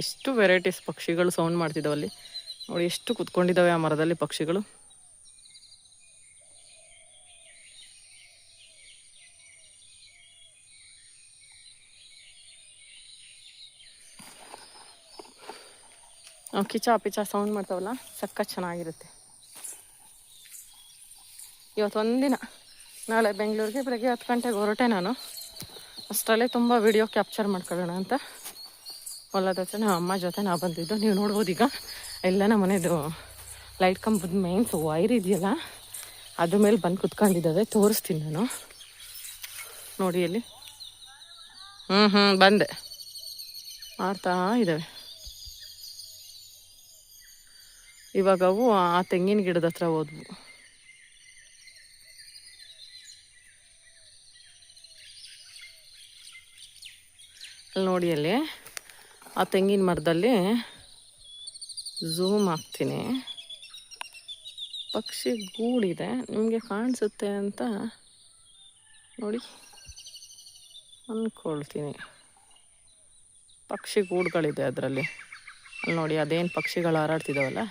ಎಷ್ಟು ವೆರೈಟೀಸ್ ಪಕ್ಷಿಗಳು ಸೌಂಡ್ ಮಾಡ್ತಿದ್ದಾವಲ್ಲಿ ನೋಡಿ, ಎಷ್ಟು ಕುತ್ಕೊಂಡಿದ್ದಾವೆ ಆ ಮರದಲ್ಲಿ ಪಕ್ಷಿಗಳು. ಕಿಚ ಪಿಚ ಸೌಂಡ್ ಮಾಡ್ತಾವಲ್ಲ, ಸಕ್ಕ ಚೆನ್ನಾಗಿರುತ್ತೆ. ಇವತ್ತು ಒಂದಿನ, ನಾಳೆ ಬೆಂಗಳೂರಿಗೆ ಬೆಳಗ್ಗೆ 10 ಗಂಟೆಗೆ ಹೊರಟೆ ನಾನು. ಅಷ್ಟರಲ್ಲೇ ತುಂಬ ವಿಡಿಯೋ ಕ್ಯಾಪ್ಚರ್ ಮಾಡ್ಕೊಳ್ಳೋಣ ಅಂತ ಹೊಲದ ಹತ್ರ ನಮ್ಮ ಅಮ್ಮ ಜೊತೆ ನಾ ಬಂದಿದ್ದು. ನೀವು ನೋಡ್ಬೋದು ಈಗ ಎಲ್ಲ ನಮ್ಮ ಮನೆಯದು ಲೈಟ್ ಕಂಬದ ಮೇನ್ಸ್ ವೈರ್ ಇದೆಯಲ್ಲ, ಅದ್ರ ಮೇಲೆ ಬಂದು ಕುತ್ಕೊಂಡಿದ್ದಾವೆ. ತೋರಿಸ್ತೀನಿ ನಾನು, ನೋಡಿ ಅಲ್ಲಿ. ಬಂದೆ, ಮಾಡ್ತಾ ಇದ್ದಾವೆ. ಇವಾಗ ಅವು ಆ ತೆಂಗಿನ ಗಿಡದ ಹತ್ರ ಹೋದ್ವು. ಅಲ್ಲಿ ನೋಡಿ, ಅಲ್ಲಿ ಆ ತೆಂಗಿನ ಮರದಲ್ಲಿ ಝೂಮ್ ಹಾಕ್ತೀನಿ. ಪಕ್ಷಿ ಗೂಡಿದೆ, ನಿಮಗೆ ಕಾಣಿಸುತ್ತೆ ಅಂತ ನೋಡಿ ಅಂದ್ಕೊಳ್ತೀನಿ. ಪಕ್ಷಿ ಗೂಡುಗಳಿದೆ ಅದರಲ್ಲಿ. ಅಲ್ಲಿ ನೋಡಿ, ಅದೇನು ಪಕ್ಷಿಗಳು ಹಾರಾಡ್ತಿದ್ದಾವಲ್ಲ,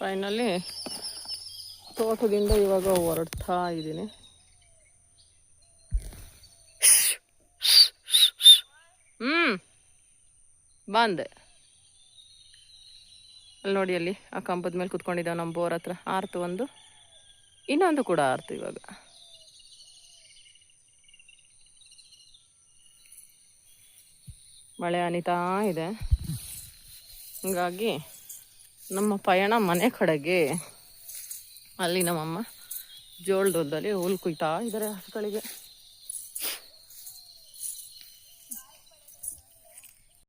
ಫೈನಲಿ ತೋಟದಿಂದ ಇವಾಗ ಹೊರಡ್ತಾ ಇದ್ದೀನಿ. ಬಂದೆ. ಅಲ್ಲಿ ನೋಡಿ, ಅಲ್ಲಿ ಆ ಕಂಬದ ಮೇಲೆ ಕುತ್ಕೊಂಡಿದ್ದಾವೆ ನಮ್ಮ ಬೋರ್ ಹತ್ರ. ಆರ್ತು ಒಂದು, ಇನ್ನೊಂದು ಕೂಡ ಆರ್ತು. ಇವಾಗ ಮಳೆ ಹನಿತಾ ಇದೆ, ಹೀಗಾಗಿ ನಮ್ಮ ಪಯಣ ಮನೆ ಕಡೆಗೆ. ಅಲ್ಲಿ ನಮ್ಮಮ್ಮ ಜೋಳದಲ್ಲಿ ಹುಲ್ ಕುಯ್ತಾ ಇದ್ದಾರೆ ಹಸುಗಳಿಗೆ.